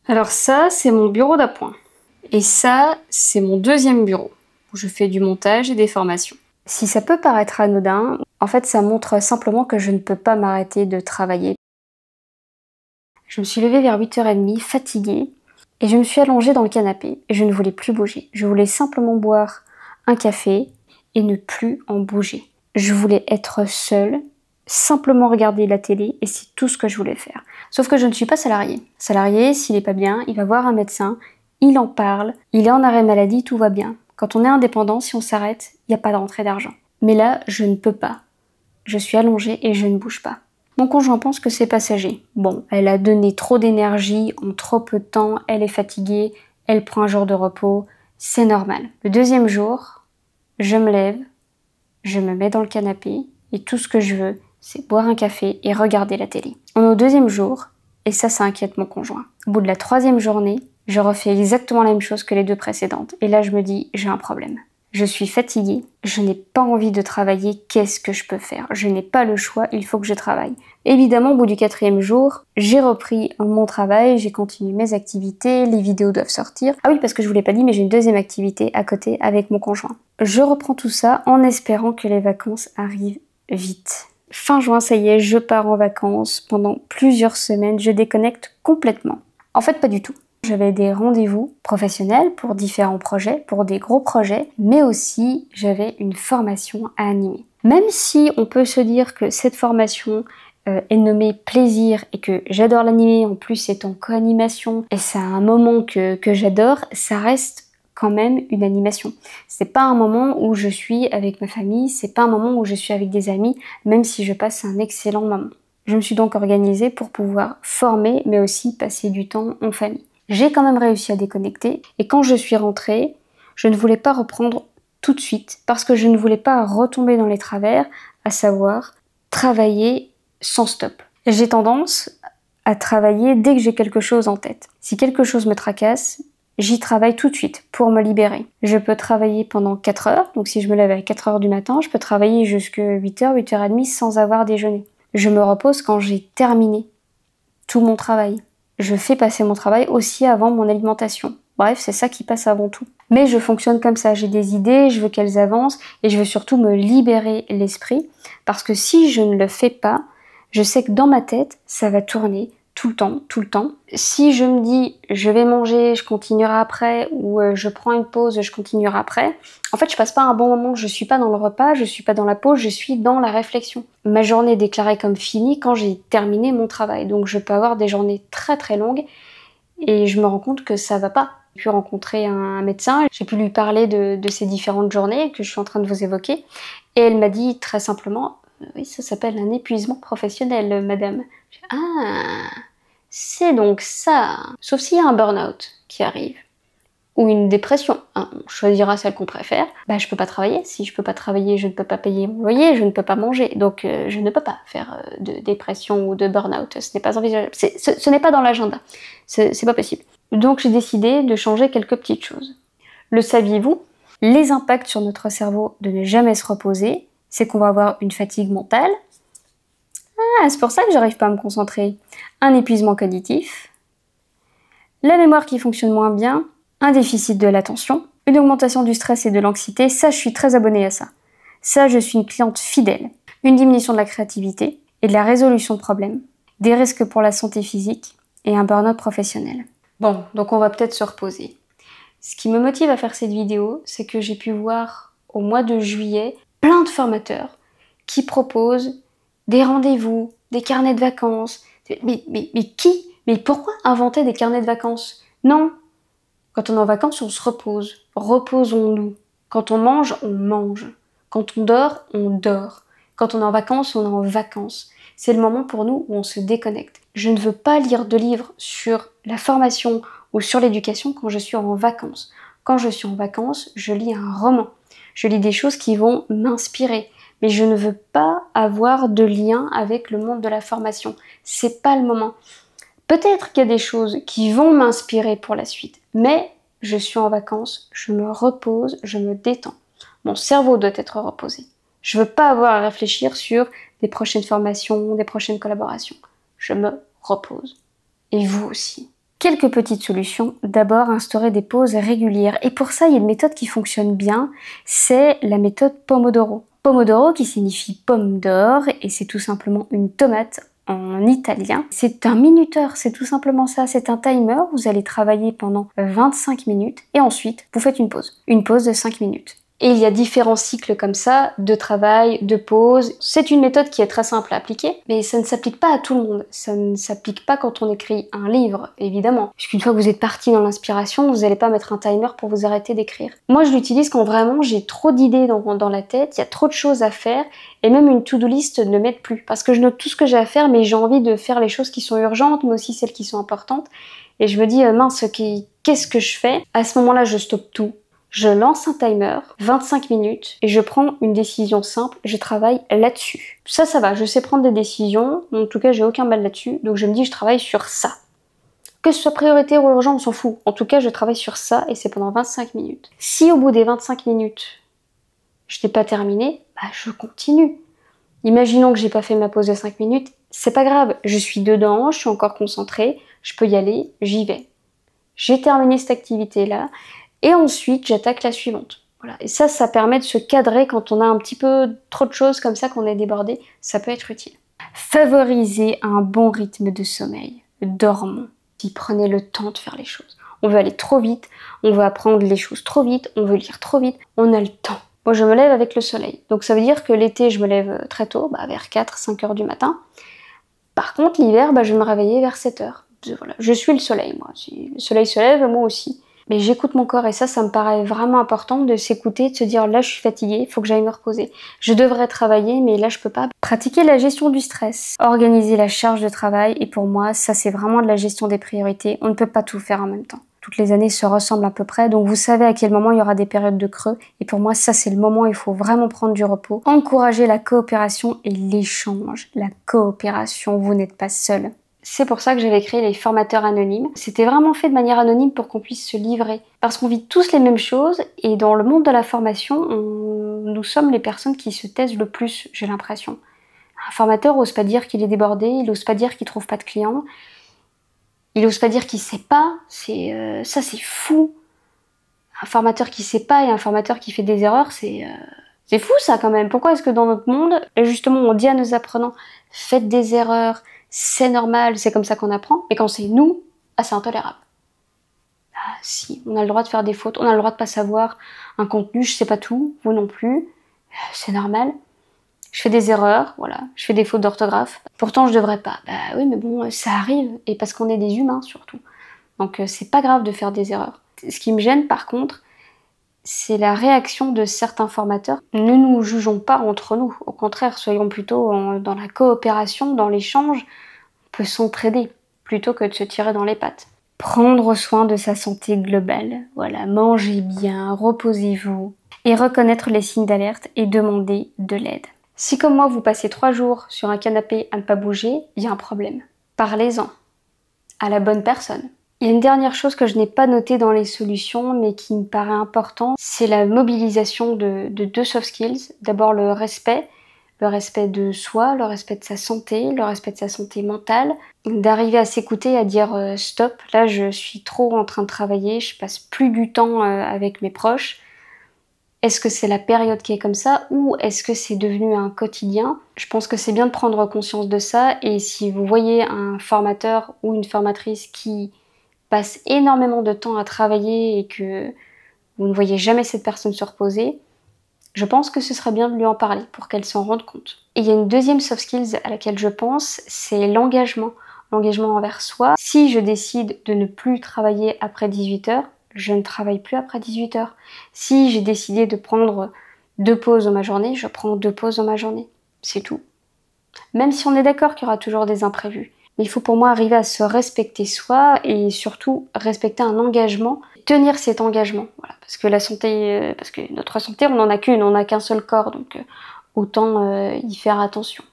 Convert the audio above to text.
Alors ça, c'est mon bureau d'appoint. Et ça, c'est mon deuxième bureau, où je fais du montage et des formations. Si ça peut paraître anodin, en fait, ça montre simplement que je ne peux pas m'arrêter de travailler. Je me suis levée vers 8h30, fatiguée, et je me suis allongée dans le canapé, et je ne voulais plus bouger. Je voulais simplement boire un café et ne plus en bouger. Je voulais être seule, simplement regarder la télé, et c'est tout ce que je voulais faire. Sauf que je ne suis pas salariée. Salarié, s'il n'est pas bien, il va voir un médecin, il en parle, il est en arrêt maladie, tout va bien. Quand on est indépendant, si on s'arrête, il n'y a pas de rentrée d'argent. Mais là, je ne peux pas. Je suis allongée et je ne bouge pas. Mon conjoint pense que c'est passager. Bon, elle a donné trop d'énergie en trop peu de temps, elle est fatiguée, elle prend un jour de repos, c'est normal. Le deuxième jour, je me lève, je me mets dans le canapé et tout ce que je veux, c'est boire un café et regarder la télé. On est au deuxième jour et ça inquiète mon conjoint. Au bout de la troisième journée, je refais exactement la même chose que les deux précédentes et là je me dis j'ai un problème. Je suis fatiguée, je n'ai pas envie de travailler, qu'est-ce que je peux faire? Je n'ai pas le choix, il faut que je travaille. Évidemment, au bout du quatrième jour, j'ai repris mon travail, j'ai continué mes activités, les vidéos doivent sortir. Ah oui, parce que je vous l'ai pas dit, mais j'ai une deuxième activité à côté avec mon conjoint. Je reprends tout ça en espérant que les vacances arrivent vite. Fin juin, ça y est, je pars en vacances. Pendant plusieurs semaines, je déconnecte complètement. En fait, pas du tout. J'avais des rendez-vous professionnels pour différents projets, pour des gros projets, mais aussi j'avais une formation à animer. Même si on peut se dire que cette formation est nommée plaisir et que j'adore l'animer, en plus c'est en co-animation et c'est un moment que j'adore, ça reste quand même une animation. C'est pas un moment où je suis avec ma famille, c'est pas un moment où je suis avec des amis, même si je passe un excellent moment. Je me suis donc organisée pour pouvoir former, mais aussi passer du temps en famille. J'ai quand même réussi à déconnecter et quand je suis rentrée, je ne voulais pas reprendre tout de suite parce que je ne voulais pas retomber dans les travers, à savoir travailler sans stop. J'ai tendance à travailler dès que j'ai quelque chose en tête. Si quelque chose me tracasse, j'y travaille tout de suite pour me libérer. Je peux travailler pendant 4 heures, donc si je me lève à 4 heures du matin, je peux travailler jusqu'à 8h, 8h30 sans avoir déjeuné. Je me repose quand j'ai terminé tout mon travail. Je fais passer mon travail aussi avant mon alimentation. Bref, c'est ça qui passe avant tout. Mais je fonctionne comme ça, j'ai des idées, je veux qu'elles avancent et je veux surtout me libérer l'esprit parce que si je ne le fais pas, je sais que dans ma tête, ça va tourner tout le temps, tout le temps. Si je me dis je vais manger, je continuerai après ou je prends une pause, je continuerai après, en fait je passe pas un bon moment, je suis pas dans le repas, je suis pas dans la pause, je suis dans la réflexion. Ma journée est déclarée comme finie quand j'ai terminé mon travail, donc je peux avoir des journées très très longues et je me rends compte que ça va pas. J'ai pu rencontrer un médecin, j'ai pu lui parler de ces différentes journées que je suis en train de vous évoquer et elle m'a dit très simplement oui, ça s'appelle un épuisement professionnel, madame. Ah, c'est donc ça. Sauf s'il y a un burn-out qui arrive. Ou une dépression. Hein, on choisira celle qu'on préfère. Bah, je peux pas travailler. Si je peux pas travailler, je ne peux pas payer mon loyer, je ne peux pas manger. Donc, je ne peux pas faire de dépression ou de burn-out. Ce n'est pas envisageable. Ce n'est pas dans l'agenda. C'est pas possible. Donc, j'ai décidé de changer quelques petites choses. Le saviez-vous? Les impacts sur notre cerveau de ne jamais se reposer, c'est qu'on va avoir une fatigue mentale. Ah, c'est pour ça que j'arrive pas à me concentrer. Un épuisement cognitif, la mémoire qui fonctionne moins bien, un déficit de l'attention, une augmentation du stress et de l'anxiété. Ça, je suis très abonnée à ça. Ça, je suis une cliente fidèle. Une diminution de la créativité et de la résolution de problèmes, des risques pour la santé physique et un burn-out professionnel. Bon, donc on va peut-être se reposer. Ce qui me motive à faire cette vidéo, c'est que j'ai pu voir au mois de juillet plein de formateurs qui proposent des rendez-vous, des carnets de vacances. Mais qui? Mais pourquoi inventer des carnets de vacances? Non. Quand on est en vacances, on se repose. Reposons-nous. Quand on mange, on mange. Quand on dort, on dort. Quand on est en vacances, on est en vacances. C'est le moment pour nous où on se déconnecte. Je ne veux pas lire de livres sur la formation ou sur l'éducation quand je suis en vacances. Quand je suis en vacances, je lis un roman. Je lis des choses qui vont m'inspirer. Mais je ne veux pas avoir de lien avec le monde de la formation. C'est pas le moment. Peut-être qu'il y a des choses qui vont m'inspirer pour la suite, mais je suis en vacances, je me repose, je me détends. Mon cerveau doit être reposé. Je veux pas avoir à réfléchir sur des prochaines formations, des prochaines collaborations. Je me repose. Et vous aussi. Quelques petites solutions. D'abord, instaurer des pauses régulières. Et pour ça, il y a une méthode qui fonctionne bien, c'est la méthode Pomodoro. Pomodoro qui signifie pomme d'or et c'est tout simplement une tomate en italien. C'est un minuteur, c'est tout simplement ça, c'est un timer. Vous allez travailler pendant 25 minutes et ensuite vous faites une pause. Une pause de 5 minutes. Et il y a différents cycles comme ça, de travail, de pause. C'est une méthode qui est très simple à appliquer, mais ça ne s'applique pas à tout le monde. Ça ne s'applique pas quand on écrit un livre, évidemment. Puisqu'une fois que vous êtes parti dans l'inspiration, vous n'allez pas mettre un timer pour vous arrêter d'écrire. Moi, je l'utilise quand vraiment j'ai trop d'idées dans la tête, il y a trop de choses à faire, et même une to-do list ne m'aide plus. Parce que je note tout ce que j'ai à faire, mais j'ai envie de faire les choses qui sont urgentes, mais aussi celles qui sont importantes. Et je me dis, mince, qu'est-ce que je fais? À ce moment-là, je stoppe tout. Je lance un timer, 25 minutes, et je prends une décision simple, je travaille là-dessus. Ça va, je sais prendre des décisions, en tout cas j'ai aucun mal là-dessus, donc je me dis je travaille sur ça. Que ce soit prioritaire ou urgent, on s'en fout. En tout cas, je travaille sur ça, et c'est pendant 25 minutes. Si au bout des 25 minutes, je n'ai pas terminé, bah je continue. Imaginons que j'ai pas fait ma pause de 5 minutes, c'est pas grave, je suis dedans, je suis encore concentrée, je peux y aller, j'y vais. J'ai terminé cette activité-là, et ensuite, j'attaque la suivante. Voilà. Et ça permet de se cadrer quand on a un petit peu trop de choses comme ça, qu'on est débordé. Ça peut être utile. Favoriser un bon rythme de sommeil. Dormons. Puis prenez le temps de faire les choses. On veut aller trop vite, on veut apprendre les choses trop vite, on veut lire trop vite. On a le temps. Moi, je me lève avec le soleil. Donc ça veut dire que l'été, je me lève très tôt, vers 4-5 heures du matin. Par contre, l'hiver, je vais me réveiller vers 7 heures. Voilà. Je suis le soleil, moi. Si le soleil se lève, moi aussi. Mais j'écoute mon corps et ça me paraît vraiment important de s'écouter, de se dire là je suis fatiguée, il faut que j'aille me reposer. Je devrais travailler mais là je peux pas. Pratiquer la gestion du stress, organiser la charge de travail et pour moi ça c'est vraiment de la gestion des priorités. On ne peut pas tout faire en même temps. Toutes les années se ressemblent à peu près donc vous savez à quel moment il y aura des périodes de creux et pour moi ça c'est le moment où il faut vraiment prendre du repos. Encourager la coopération et l'échange. La coopération, vous n'êtes pas seul. C'est pour ça que j'avais créé les formateurs anonymes. C'était vraiment fait de manière anonyme pour qu'on puisse se livrer. Parce qu'on vit tous les mêmes choses et dans le monde de la formation, nous sommes les personnes qui se taisent le plus, j'ai l'impression. Un formateur n'ose pas dire qu'il est débordé, il n'ose pas dire qu'il trouve pas de clients, il n'ose pas dire qu'il sait pas, ça c'est fou. Un formateur qui sait pas et un formateur qui fait des erreurs, c'est fou ça quand même. Pourquoi est-ce que dans notre monde, justement on dit à nos apprenants, faites des erreurs, c'est normal, c'est comme ça qu'on apprend. Mais quand c'est nous, c'est intolérable. Ah si, on a le droit de faire des fautes, on a le droit de pas savoir un contenu, je sais pas tout, vous non plus. C'est normal. Je fais des erreurs, voilà, je fais des fautes d'orthographe. Pourtant je devrais pas. Oui mais bon, ça arrive, et parce qu'on est des humains surtout. Donc c'est pas grave de faire des erreurs. Ce qui me gêne par contre, c'est la réaction de certains formateurs. Ne nous jugeons pas entre nous. Au contraire, soyons plutôt dans la coopération, dans l'échange. On peut s'entraider plutôt que de se tirer dans les pattes. Prendre soin de sa santé globale. Voilà, mangez bien, reposez-vous. Et reconnaître les signes d'alerte et demander de l'aide. Si comme moi, vous passez 3 jours sur un canapé à ne pas bouger, il y a un problème. Parlez-en à la bonne personne. Il y a une dernière chose que je n'ai pas notée dans les solutions, mais qui me paraît important, c'est la mobilisation de 2 soft skills. D'abord le respect de soi, le respect de sa santé, le respect de sa santé mentale, d'arriver à s'écouter, à dire stop, là je suis trop en train de travailler, je passe plus du temps avec mes proches. Est-ce que c'est la période qui est comme ça ou est-ce que c'est devenu un quotidien? Je pense que c'est bien de prendre conscience de ça et si vous voyez un formateur ou une formatrice qui passe énormément de temps à travailler et que vous ne voyez jamais cette personne se reposer, je pense que ce serait bien de lui en parler pour qu'elle s'en rende compte. Et il y a une deuxième soft skills à laquelle je pense, c'est l'engagement. L'engagement envers soi. Si je décide de ne plus travailler après 18 heures, je ne travaille plus après 18 heures. Si j'ai décidé de prendre 2 pauses dans ma journée, je prends 2 pauses dans ma journée. C'est tout. Même si on est d'accord qu'il y aura toujours des imprévus. Mais il faut pour moi arriver à se respecter soi et surtout respecter un engagement, tenir cet engagement. Voilà, parce que la santé, parce que notre santé, on n'en a qu'une, on n'a qu'un seul corps, donc autant y faire attention.